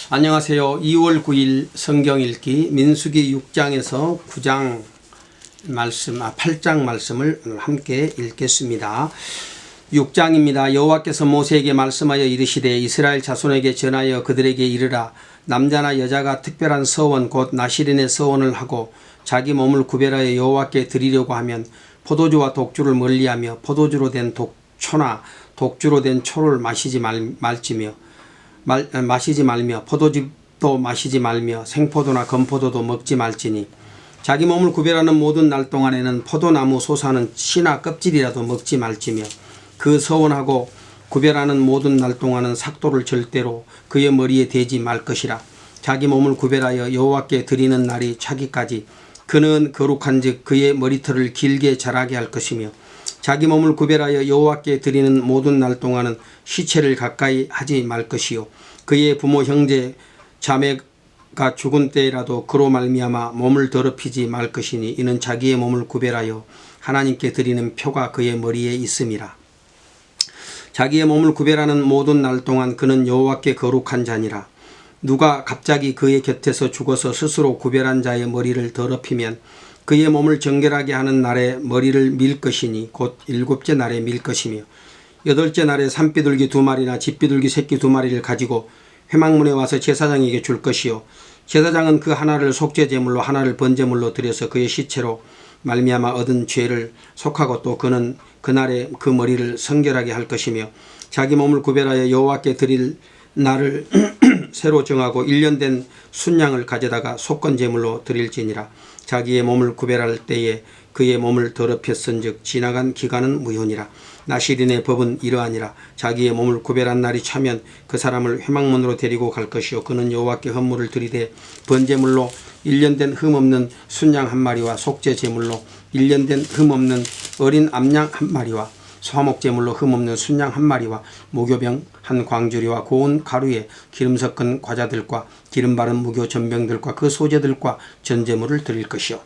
안녕하세요. 2월 9일 성경 읽기 민수기 6장에서 9장 말씀, 8장 말씀을 함께 읽겠습니다. 6장입니다. 여호와께서 모세에게 말씀하여 이르시되 이스라엘 자손에게 전하여 그들에게 이르라. 남자나 여자가 특별한 서원 곧 나실인의 서원을 하고 자기 몸을 구별하여 여호와께 드리려고 하면 포도주와 독주를 멀리하며 포도주로 된 독초나 독주로 된 초를 마시지 말며 포도즙도 마시지 말며 생포도나 건포도도 먹지 말지니 자기 몸을 구별하는 모든 날 동안에는 포도나무 솟아는 씨나 껍질이라도 먹지 말지며 그 서원하고 구별하는 모든 날 동안은 삭도를 절대로 그의 머리에 대지 말 것이라. 자기 몸을 구별하여 여호와께 드리는 날이 차기까지 그는 거룩한즉 그의 머리털을 길게 자라게 할 것이며 자기 몸을 구별하여 여호와께 드리는 모든 날 동안은 시체를 가까이 하지 말 것이요 그의 부모 형제 자매가 죽은 때라도 그로 말미암아 몸을 더럽히지 말 것이니 이는 자기의 몸을 구별하여 하나님께 드리는 표가 그의 머리에 있음이라. 자기의 몸을 구별하는 모든 날 동안 그는 여호와께 거룩한 자니라. 누가 갑자기 그의 곁에서 죽어서 스스로 구별한 자의 머리를 더럽히면 그의 몸을 정결하게 하는 날에 머리를 밀 것이니 곧 7째 날에 밀 것이며 8째 날에 산비둘기 2마리나 집비둘기 새끼 2마리를 가지고 회막문에 와서 제사장에게 줄 것이요 제사장은 그 하나를 속죄제물로 하나를 번제물로 드려서 그의 시체로 말미암아 얻은 죄를 속하고 또 그는 그날에 그 머리를 성결하게 할 것이며 자기 몸을 구별하여 여호와께 드릴 날을 새로 정하고 1년 된 순양을 가져다가 속건제물로 드릴지니라. 자기의 몸을 구별할 때에 그의 몸을 더럽혔은즉 지나간 기간은 무효니라. 나실인의 법은 이러하니라. 자기의 몸을 구별한 날이 차면 그 사람을 회막문으로 데리고 갈 것이요 그는 여호와께 헌물을 드리되 번제물로 1년 된 흠없는 순양 1마리와 속죄제물로 1년 된 흠없는 어린 암양 1마리와 화목제물로 흠없는 순양 1마리와 무교병 1광주리와 고운 가루에 기름 섞은 과자들과 기름 바른 무교 전병들과 그 소재들과 전제물을 드릴 것이요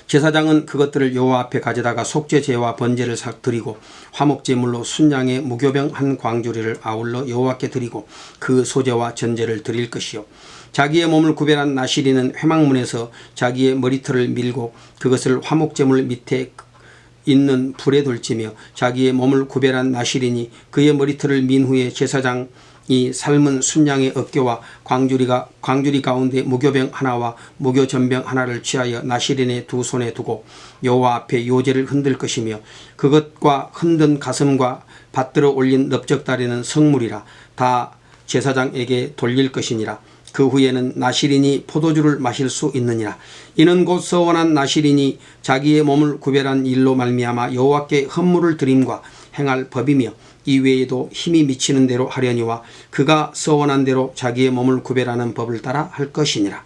제사장은 그것들을 여호와 앞에 가져다가 속죄제와 번제를 드리고 화목제물로 순양의 무교병 1광주리를 아울러 여호와께 드리고 그 소제와 전제를 드릴 것이요 자기의 몸을 구별한 나실인은 회막문에서 자기의 머리털을 밀고 그것을 화목제물 밑에 있는 불에 돌지며 자기의 몸을 구별한 나실인이 그의 머리털을 민 후에 제사장이 삶은 순양의 어깨와 광주리 가운데 무교병 하나와 무교전병 하나를 취하여 나실인의 두 손에 두고 여호와 앞에 요제를 흔들 것이며 그것과 흔든 가슴과 받들어 올린 넓적다리는 성물이라 다 제사장에게 돌릴 것이니라. 그 후에는 나실인이 포도주를 마실 수 있느니라. 이는 곧 서원한 나실인이 자기의 몸을 구별한 일로 말미암아 여호와께 헌물을 드림과 행할 법이며 이외에도 힘이 미치는 대로 하려니와 그가 서원한 대로 자기의 몸을 구별하는 법을 따라 할 것이니라.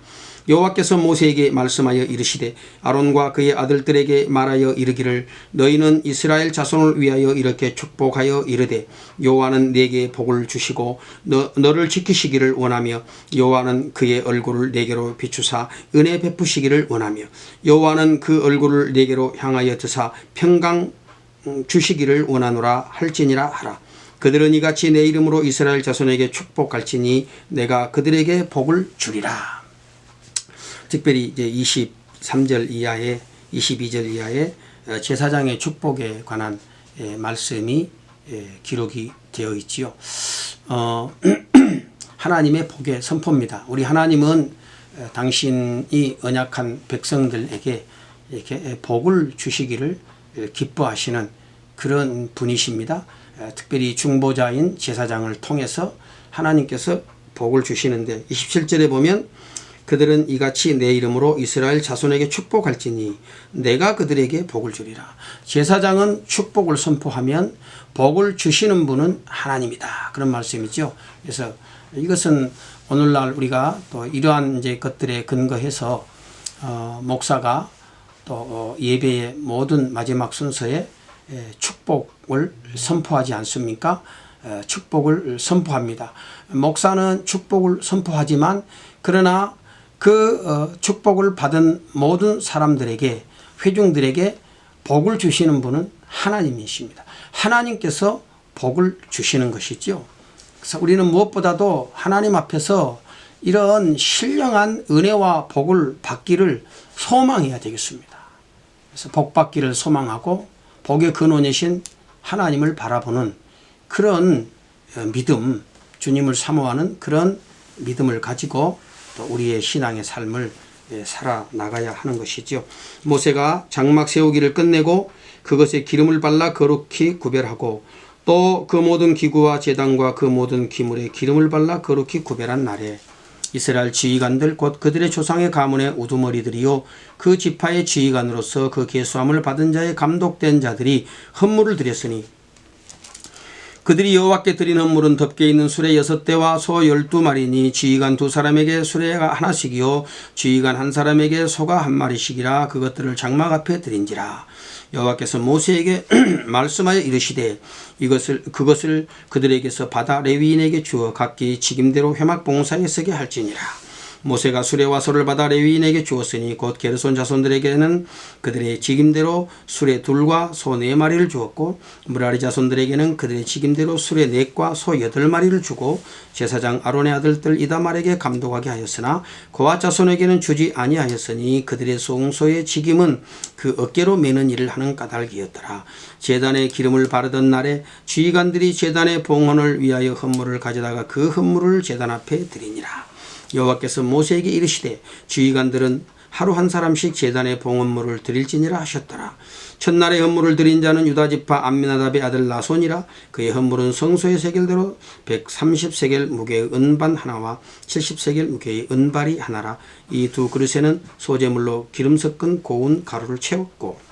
여호와께서 모세에게 말씀하여 이르시되 아론과 그의 아들들에게 말하여 이르기를 너희는 이스라엘 자손을 위하여 이렇게 축복하여 이르되 여호와는 네게 복을 주시고 너를 지키시기를 원하며 여호와는 그의 얼굴을 네게로 비추사 은혜 베푸시기를 원하며 여호와는 그 얼굴을 네게로 향하여 드사 평강 주시기를 원하노라 할지니라 하라. 그들은 이같이 내 이름으로 이스라엘 자손에게 축복할지니 내가 그들에게 복을 주리라. 특별히 이제 23절 이하에 22절 이하에 제사장의 축복에 관한 말씀이 기록이 되어 있지요. 하나님의 복의 선포입니다. 우리 하나님은 당신이 언약한 백성들에게 이렇게 복을 주시기를 기뻐하시는 그런 분이십니다. 특별히 중보자인 제사장을 통해서 하나님께서 복을 주시는데 27절에 보면 그들은 이같이 내 이름으로 이스라엘 자손에게 축복할지니 내가 그들에게 복을 주리라. 제사장은 축복을 선포하면 복을 주시는 분은 하나님이다. 그런 말씀이죠. 그래서 이것은 오늘날 우리가 또 이러한 이제 것들에 근거해서 목사가 또 예배의 모든 마지막 순서에 축복을 선포하지 않습니까? 축복을 선포합니다. 목사는 축복을 선포하지만 그러나 그 축복을 받은 모든 사람들에게 회중들에게 복을 주시는 분은 하나님이십니다. 하나님께서 복을 주시는 것이죠. 그래서 우리는 무엇보다도 하나님 앞에서 이런 신령한 은혜와 복을 받기를 소망해야 되겠습니다. 그래서 복 받기를 소망하고 복의 근원이신 하나님을 바라보는 그런 믿음, 주님을 사모하는 그런 믿음을 가지고 또 우리의 신앙의 삶을 살아나가야 하는 것이죠. 모세가 장막 세우기를 끝내고 그것에 기름을 발라 거룩히 구별하고 또 그 모든 기구와 제단과 그 모든 기물에 기름을 발라 거룩히 구별한 날에 이스라엘 지휘관들 곧 그들의 조상의 가문의 우두머리들이요 그 지파의 지휘관으로서 그 계수함을 받은 자의 감독된 자들이 헌물을 드렸으니 그들이 여호와께 드린 헌물은 덮개 있는 수레 6대와 소 12마리니 지휘관 2사람에게 수레가 하나씩이요 지휘관 1사람에게 소가 1마리씩이라 그것들을 장막 앞에 드린지라. 여호와께서 모세에게 말씀하여 이르시되 그것을 그들에게서 받아 레위인에게 주어 각기 직임대로 회막 봉사에 쓰게 할지니라. 모세가 수레와 소를 받아 레위인에게 주었으니 곧 게르손 자손들에게는 그들의 직임대로 수레 2과 소 4마리를 주었고 므라리 자손들에게는 그들의 직임대로 수레 4과 소 8마리를 주고 제사장 아론의 아들들 이다말에게 감독하게 하였으나 고앗 자손에게는 주지 아니하였으니 그들의 송소의 직임은 그 어깨로 매는 일을 하는 까닭이었더라. 제단에 기름을 바르던 날에 지휘관들이 제단의 봉헌을 위하여 헌물을 가져다가 그 헌물을 제단 앞에 드리니라. 여호와께서 모세에게 이르시되 지휘관들은 하루 한 사람씩 제단의 봉헌물을 드릴지니라 하셨더라. 첫날에 헌물을 드린 자는 유다지파 암미나답의 아들 나손이라. 그의 헌물은 성소의 세겔대로 130세겔 무게의 은반 하나와 70세겔 무게의 은발이 하나라. 이 두 그릇에는 소재물로 기름 섞은 고운 가루를 채웠고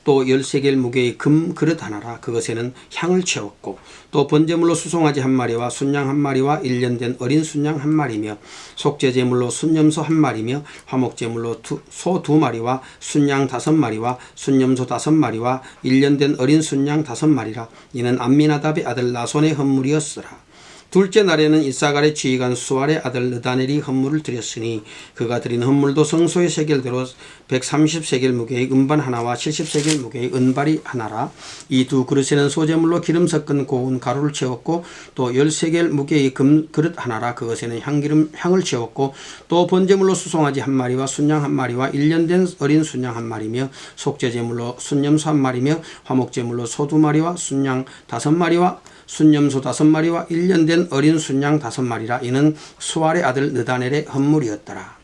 또 10세겔 무게의 금 그릇 하나라. 그것에는 향을 채웠고 또 번제물로 수송아지 1마리와 순양 1마리와 1년 된 어린 순양 1마리며 속죄제물로 순염소 1마리며 화목제물로 소 2마리와 순양 5마리와 순염소 5마리와 1년 된 어린 순양 5마리라. 이는 암미나답의 아들 나손의 헌물이었으라. 둘째 날에는 이사갈의 지휘관 수알의 아들 느다넬이 헌물을 드렸으니 그가 드린 헌물도 성소의 세겔대로 130세겔 무게의 은반 하나와 70세겔 무게의 은발이 하나라. 이 두 그릇에는 소재물로 기름 섞은 고운 가루를 채웠고 또 10세겔 무게의 금 그릇 하나라. 그것에는 향을 채웠고 또 번제물로 수송아지 1마리와 순양 1마리와 1년 된 어린 순양 1마리며 속죄제물로 순염소 1마리며 화목제물로 소 2마리와 순양 5마리와 순염소 5마리와 1년 된 어린 순양 5마리라. 이는 수알의 아들 느다넬의 헌물이었더라.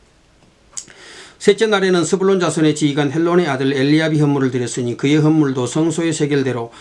셋째 날에는 스불론 자손의 지휘관 헬론의 아들 엘리압이 헌물을 드렸으니 그의 헌물도 성소의 세겔로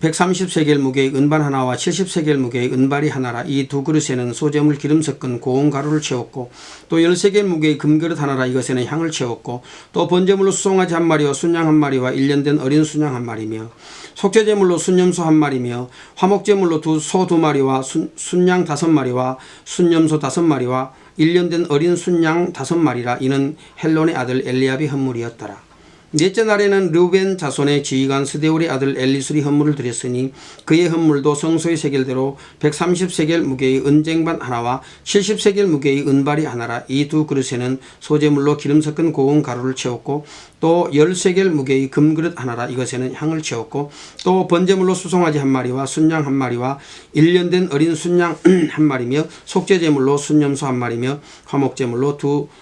130세겔 무게의 은반 하나와 70세겔 무게의 은발이 하나라. 이 두 그릇에는 소재물 기름 섞은 고운 가루를 채웠고 또 10세겔 무게의 금그릇 하나라. 이것에는 향을 채웠고 또 번제물로 수송아지 1마리와 순양 1마리와 1년 된 어린 순양 1마리며 속죄제물로 순염소 1마리며 화목제물로 소 2마리와 순양 5마리와 순염소 5마리와 1년 된 어린 순양 5마리라. 이는 헬론의 아들 엘리압의 헌물이었더라. 넷째 날에는 르우벤 자손의 지휘관 스데울의 아들 엘리술이 헌물을 드렸으니 그의 헌물도 성소의 세겔대로 130세겔 무게의 은쟁반 하나와 70세겔 무게의 은발이 하나라. 이 두 그릇에는 소재물로 기름 섞은 고운 가루를 채웠고 또 10세겔 무게의 금그릇 하나라. 이것에는 향을 채웠고 또 번제물로 수송아지 1마리와 순양 1마리와 1년 된 어린 순양 1마리며 속죄제물로 순염소 1마리며 화목제물로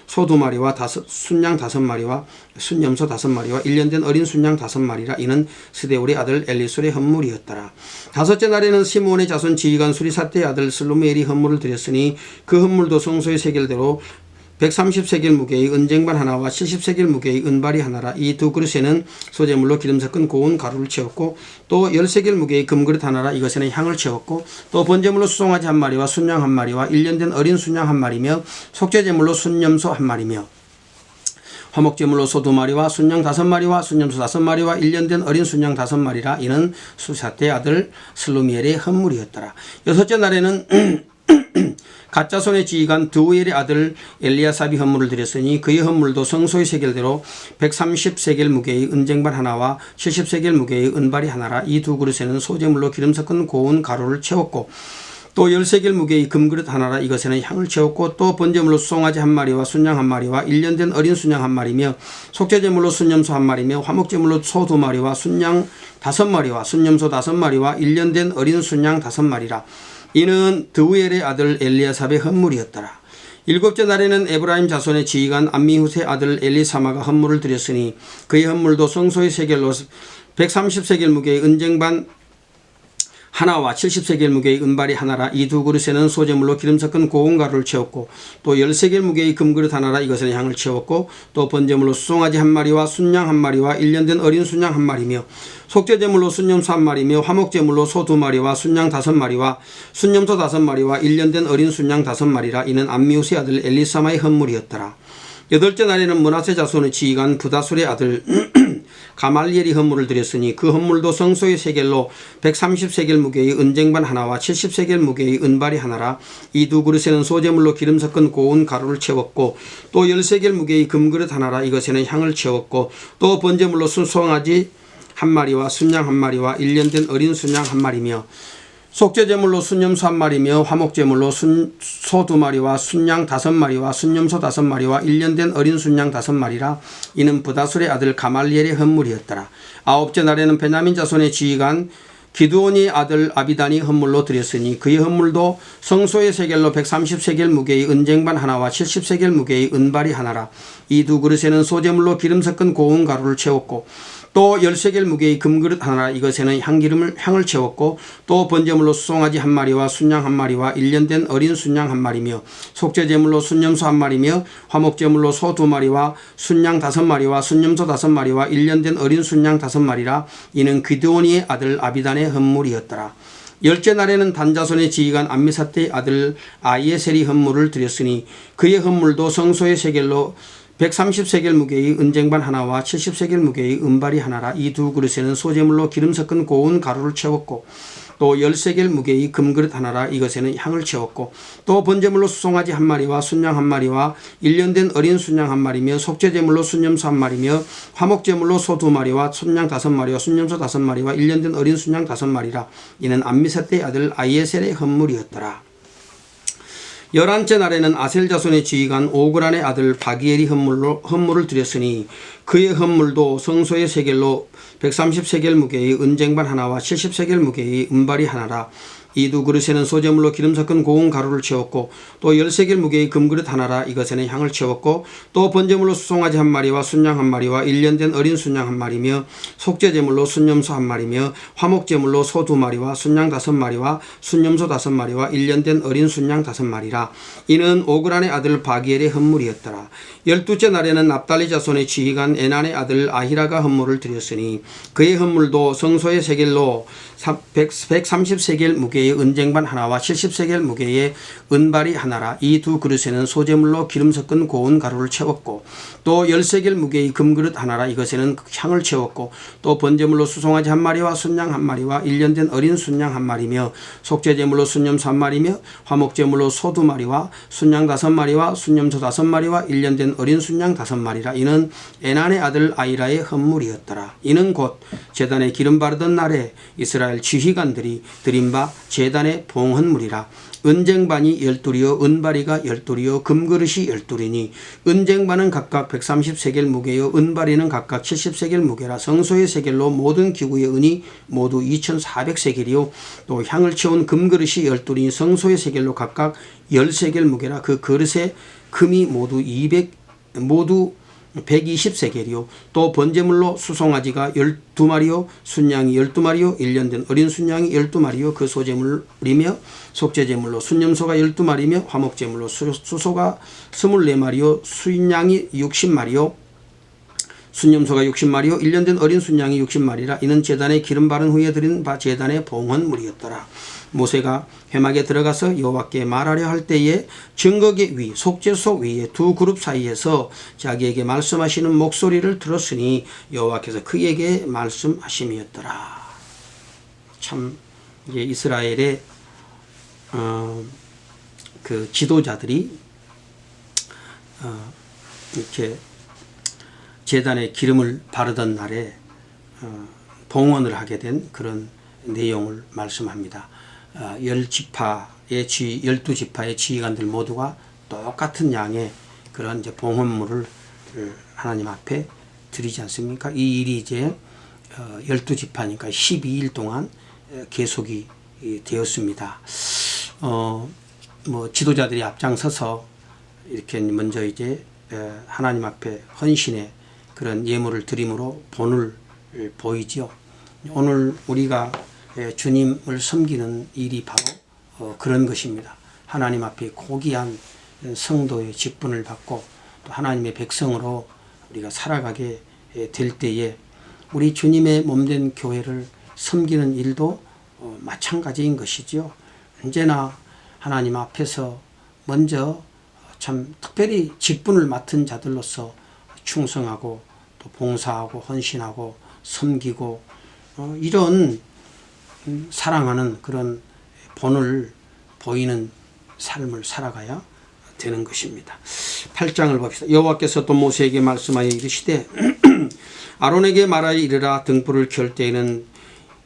소 2마리와 순양 5마리와 순염소 5마리와 1년 된 어린 순양 5마리라. 이는 스데울의 아들 엘리술의 헌물이었더라. 다섯째 날에는 시므온의 자손 지휘관 수리사떼의 아들 슬루미엘이 헌물을 드렸으니 그 헌물도 성소의 세겔대로 130세겔 무게의 은쟁반 하나와 70세겔 무게의 은발이 하나라. 이 두 그릇에는 소재물로 기름 섞은 고운 가루를 채웠고 또 10세겔 무게의 금그릇 하나라. 이것에는 향을 채웠고 또 번제물로 수송아지 1마리와 순양 1마리와 1년 된 어린 순양 1마리며 속죄제물로 순염소 1마리며 화목제물로 소 2마리와 순양 5마리와 순염소 5마리와 1년 된 어린 순양 5마리라. 이는 수사떼의 아들 슬루미엘의 헌물이었더라. 여섯째 날에는 갓자손의 지휘관 드우엘의 아들 엘리아삽이 헌물을 드렸으니 그의 헌물도 성소의 세겔대로 130세겔 무게의 은쟁반 하나와 70세겔 무게의 은발이 하나라. 이 두 그릇에는 소재물로 기름 섞은 고운 가루를 채웠고 또 13개를 무게의 금그릇 하나라 이것에는 향을 채웠고 또 번제물로 수송아지 한 마리와 순양 한 마리와 1년 된 어린 순양 한 마리며 속죄제물로 순염소 한 마리며 화목제물로 소 2마리와 순양 5마리와 순염소 5마리와 1년 된 어린 순양 5마리라. 이는 드우엘의 아들 엘리아삽의 헌물이었더라. 일곱째 날에는 에브라임 자손의 지휘관 암미후세 아들 엘리사마가 헌물을 드렸으니 그의 헌물도 성소의 세겔로 130세겔 무게의 은쟁반 하나와 70세겔 무게의 은발이 하나라. 이 두 그릇에는 소재물로 기름 섞은 고운 가루를 채웠고 또 10세겔 무게의 금그릇 하나라 이것에는 향을 채웠고 또 번제물로 수송아지 한 마리와 순양 한 마리와 1년 된 어린 순양 한 마리며 속죄제물로 순염소 한 마리며 화목제물로 소 2마리와 순양 5마리와 순염소 5마리와 1년 된 어린 순양 5마리라. 이는 암미우스의 아들 엘리사마의 헌물이었더라. 여덟째 날에는 므낫세 자손의 지휘관 부다술의 아들 가말리엘이 헌물을 드렸으니 그 헌물도 성소의 세겔로 130세겔 무게의 은쟁반 하나와 70세겔 무게의 은발이 하나라. 이 두 그릇에는 소재물로 기름 섞은 고운 가루를 채웠고 또 10세겔 무게의 금그릇 하나라 이것에는 향을 채웠고 또 번제물로 수송아지 한 마리와 순양 한 마리와 1년 된 어린 순양 한 마리며 속죄제물로 순염소 한 마리며 화목제물로 소 2마리와 순양 5마리와 순염소 5마리와 1년 된 어린 순양 5마리라. 이는 부다술의 아들 가말리엘의 헌물이었더라. 아홉째 날에는 베냐민 자손의 지휘관 기드온의 아들 아비단이 헌물로 드렸으니 그의 헌물도 성소의 세겔로 130세겔 무게의 은쟁반 하나와 70세겔 무게의 은발이 하나라. 이 두 그릇에는 소재물로 기름 섞은 고운 가루를 채웠고 또 10세겔 무게의 금그릇 하나 이것에는 향을 채웠고 또 번제물로 수송아지 한 마리와 순양 한 마리와 1년 된 어린 순양 한 마리며 속죄제물로 순염소 한 마리며 화목제물로 소 2마리와 순양 5마리와 순염소 5마리와 1년 된 어린 순양 5마리라. 이는 기드온이의 아들 아비단의 헌물이었더라. 열째 날에는 단자손의 지휘관 암미사떼의 아들 아이에셀이 헌물을 드렸으니 그의 헌물도 성소의 세겔로 130세겔 무게의 은쟁반 하나와 70세겔 무게의 은발이 하나라. 이 두 그릇에는 소재물로 기름 섞은 고운 가루를 채웠고 또 10세겔 무게의 금그릇 하나라 이것에는 향을 채웠고 또 번제물로 수송아지 한 마리와 순양 한 마리와 1년 된 어린 순양 한 마리며 속죄제물로 순염소 한 마리며 화목제물로 소 2마리와 순양 5마리와 순염소 5마리와 1년 된 어린 순양 5마리라. 이는 암미사떼의 아들 아이에셀의 헌물이었더라. 11째 날에는 아셀 자손의 지휘관 오그란의 아들 바기엘이 헌물을 드렸으니 그의 헌물도 성소의 세겔로 130세겔 무게의 은쟁반 하나와 70세겔 무게의 은발이 하나라. 이 두 그릇에는 소재물로 기름 섞은 고운 가루를 채웠고 또 10세겔 무게의 금그릇 하나라 이것에는 향을 채웠고 또 번제물로 수송아지 한 마리와 순양 한 마리와 1년 된 어린 순양 한 마리며 속죄제물로 순염소 한 마리며 화목제물로 소 2마리와 순양 5마리와 순염소 5마리와 1년 된 어린 순양 5마리라. 이는 오그란의 아들 바기엘의 헌물이었더라. 12째 날에는 납달리 자손의 지휘관 에난의 아들 아히라가 헌물을 드렸으니 그의 헌물도 성소의 세겔로 130세겔 무게의 은쟁반 하나와 70세겔 무게의 은발이 하나라. 이 두 그릇에는 소재물로 기름 섞은 고운 가루를 채웠고 또 10세겔 무게의 금그릇 하나라 이것에는 향을 채웠고 또 번제물로 수송아지 한 마리와 순양 한 마리와 1년 된 어린 순양 한 마리며 속죄제물로 순염소 한 마리며 화목제물로 소 2마리와 순양 5마리와 순염소 5마리와 1년 된 어린 순양 5마리라. 이는 에난의 아들 아이라의 헌물이었더라. 이는 곧 제단에 기름 바르던 날에 이스라엘 지휘관들이 드린 바 제단의 봉헌물이라. 은쟁반이 12이요 은바리가 12이요 금그릇이 12이니 은쟁반은 각각 130세겔 무게요 은바리는 각각 70세겔 무게라. 성소의 세겔로 모든 기구의 은이 모두 2400세겔이요 또 향을 채운 금그릇이 12이니 성소의 세겔로 각각 10세겔 무게라. 그 그릇의 금이 모두 120세겔이요 또 번제물로 수송아지가 12마리요 순양이 12마리요 1년 된 어린 순양이 12마리요 그 소제물이며 속죄제물로 순염소가 12마리며 화목제물로 수소가 24마리요 순양이 60마리요 순염소가 60마리요 1년 된 어린 순양이 60마리라. 이는 제단에 기름 바른 후에 드린 바 제단의 봉헌물이었더라. 모세가 회막에 들어가서 여호와께 말하려 할 때에 증거계 위 속죄소 위에 두 그룹 사이에서 자기에게 말씀하시는 목소리를 들었으니 여호와께서 그에게 말씀하심이었더라. 참 이제 이스라엘의 그 지도자들이 이렇게 제단에 기름을 바르던 날에 봉헌을 하게 된 그런 내용을 말씀합니다. 열두 지파의 지휘관들 모두가 똑같은 양의 그런 이제 봉헌물을 하나님 앞에 드리지 않습니까? 이 일이 이제 12지파니까 12일 동안 계속이 되었습니다. 뭐 지도자들이 앞장서서 이렇게 먼저 이제 하나님 앞에 헌신의 그런 예물을 드림으로 본을 보이지요. 오늘 우리가 주님을 섬기는 일이 바로 그런 것입니다. 하나님 앞에 고귀한 성도의 직분을 받고 또 하나님의 백성으로 우리가 살아가게 될 때에 우리 주님의 몸된 교회를 섬기는 일도 마찬가지인 것이죠. 언제나 하나님 앞에서 먼저 참 특별히 직분을 맡은 자들로서 충성하고 또 봉사하고 헌신하고 섬기고 이런 사랑하는 그런 본을 보이는 삶을 살아가야 되는 것입니다. 8장을 봅시다. 여호와께서 또 모세에게 말씀하여 이르시되 아론에게 말하여 이르라. 등불을 켤 때에는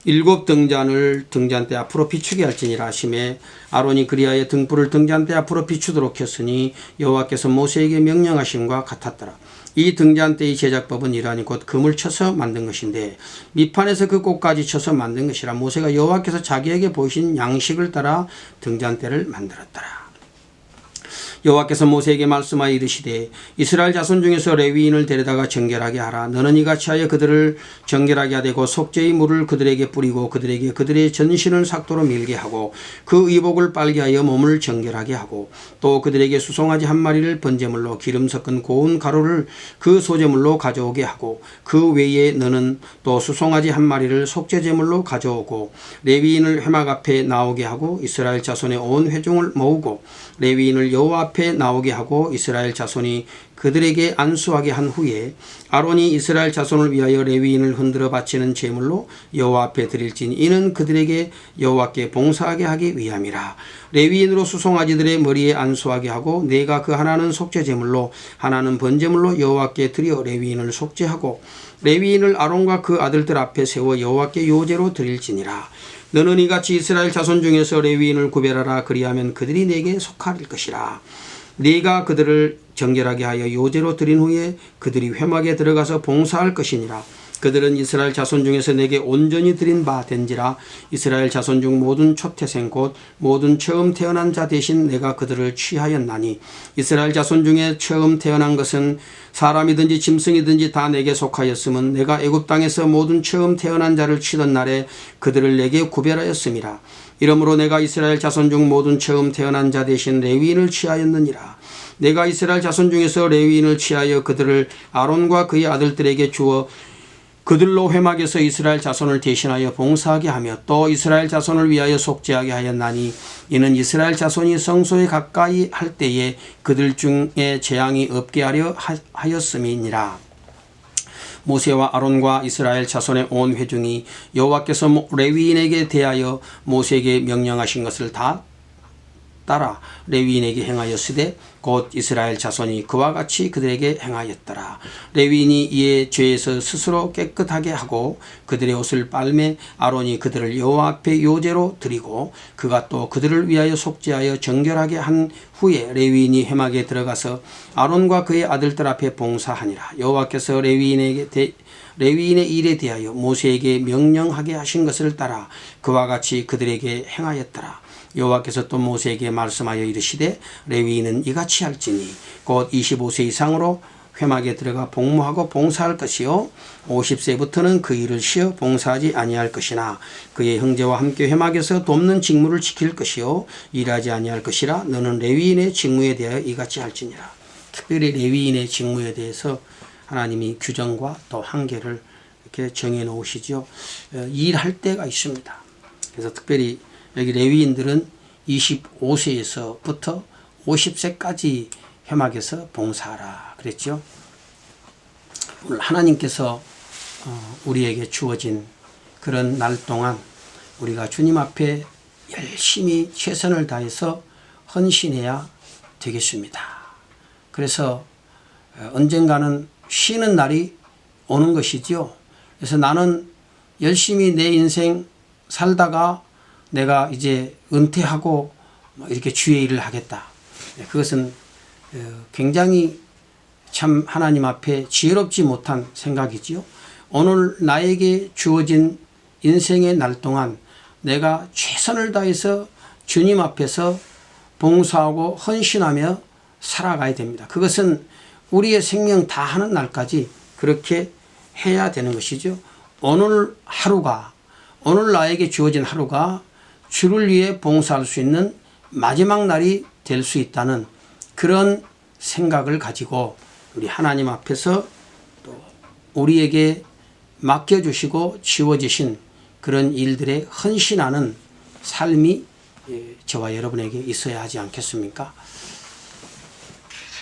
7 등잔을 등잔대 앞으로 비추게 할지니라 하시매 아론이 그리하여 등불을 등잔대 앞으로 비추도록 켰으니 여호와께서 모세에게 명령하심과 같았더라. 이 등잔대의 제작법은 이러하니 곧 금을 쳐서 만든 것인데 밑판에서 그 꼭까지 쳐서 만든 것이라. 모세가 여호와께서 자기에게 보이신 양식을 따라 등잔대를 만들었더라. 여호와께서 모세에게 말씀하여 이르시되 이스라엘 자손 중에서 레위인을 데려다가 정결하게 하라. 너는 이같이 하여 그들을 정결하게 하되 곧 속죄의 물을 그들에게 뿌리고 그들에게 그들의 전신을 삭도로 밀게 하고 그 의복을 빨게 하여 몸을 정결하게 하고 또 그들에게 수송아지 한 마리를 번제물로 기름 섞은 고운 가루를 그 소제물로 가져오게 하고 그 외에 너는 또 수송아지 한 마리를 속죄제물로 가져오고 레위인을 회막 앞에 나오게 하고 이스라엘 자손의 온 회중을 모으고 레위인을 여호와 앞에 나오게 하고 이스라엘 자손이 그들에게 안수하게 한 후에 아론이 이스라엘 자손을 위하여 레위인을 흔들어 바치는 제물로 여호와 앞에 드릴지니 이는 그들에게 여호와께 봉사하게 하기 위함이라. 레위인으로 수송아지들의 머리에 안수하게 하고 내가 그 하나는 속죄 제물로 하나는 번제물로 여호와께 드려 레위인을 속죄하고 레위인을 아론과 그 아들들 앞에 세워 여호와께 요제로 드릴지니라. 너는 이같이 이스라엘 자손 중에서 레위인을 구별하라. 그리하면 그들이 내게 속할 것이라. 네가 그들을 정결하게 하여 요제로 드린 후에 그들이 회막에 들어가서 봉사할 것이니라. 그들은 이스라엘 자손 중에서 내게 온전히 드린 바 된지라. 이스라엘 자손 중 모든 초태생 곧 모든 처음 태어난 자 대신 내가 그들을 취하였나니 이스라엘 자손 중에 처음 태어난 것은 사람이든지 짐승이든지 다 내게 속하였음은 내가 애굽 땅에서 모든 처음 태어난 자를 치던 날에 그들을 내게 구별하였음이라. 이러므로 내가 이스라엘 자손 중 모든 처음 태어난 자 대신 레위인을 취하였느니라. 내가 이스라엘 자손 중에서 레위인을 취하여 그들을 아론과 그의 아들들에게 주어 그들로 회막에서 이스라엘 자손을 대신하여 봉사하게 하며 또 이스라엘 자손을 위하여 속죄하게 하였나니 이는 이스라엘 자손이 성소에 가까이 할 때에 그들 중에 재앙이 없게 하려 하였음이니라. 모세와 아론과 이스라엘 자손의 온 회중이 여호와께서 레위인에게 대하여 모세에게 명령하신 것을 다 따라 레위인에게 행하였으되 곧 이스라엘 자손이 그와 같이 그들에게 행하였더라. 레위인이 이에 죄에서 스스로 깨끗하게 하고 그들의 옷을 빨매 아론이 그들을 여호와 앞에 요제로 드리고 그가 또 그들을 위하여 속죄하여 정결하게 한 후에 레위인이 회막에 들어가서 아론과 그의 아들들 앞에 봉사하니라. 여호와께서 레위인의 일에 대하여 모세에게 명령하게 하신 것을 따라 그와 같이 그들에게 행하였더라. 여호와께서 또 모세에게 말씀하여 이르시되 레위인은 이같이 할지니 곧 25세 이상으로 회막에 들어가 복무하고 봉사할 것이요 50세부터는 그 일을 쉬어 봉사하지 아니할 것이나 그의 형제와 함께 회막에서 돕는 직무를 지킬 것이요 일하지 아니할 것이라. 너는 레위인의 직무에 대하여 이같이 할지니라. 특별히 레위인의 직무에 대해서 하나님이 규정과 또 한계를 이렇게 정해 놓으시죠. 일할 때가 있습니다. 그래서 특별히 여기 레위인들은 25세에서부터 50세까지 회막에서 봉사하라 그랬죠. 오늘 하나님께서 우리에게 주어진 그런 날 동안 우리가 주님 앞에 열심히 최선을 다해서 헌신해야 되겠습니다. 그래서 언젠가는 쉬는 날이 오는 것이지요. 그래서 나는 열심히 내 인생 살다가 내가 이제 은퇴하고 이렇게 주의 일을 하겠다. 그것은 굉장히 참 하나님 앞에 지혜롭지 못한 생각이지요. 오늘 나에게 주어진 인생의 날 동안 내가 최선을 다해서 주님 앞에서 봉사하고 헌신하며 살아가야 됩니다. 그것은 우리의 생명 다하는 날까지 그렇게 해야 되는 것이죠. 오늘 하루가, 오늘 나에게 주어진 하루가 주를 위해 봉사할 수 있는 마지막 날이 될 수 있다는 그런 생각을 가지고 우리 하나님 앞에서 또 우리에게 맡겨주시고 지워지신 그런 일들에 헌신하는 삶이 저와 여러분에게 있어야 하지 않겠습니까?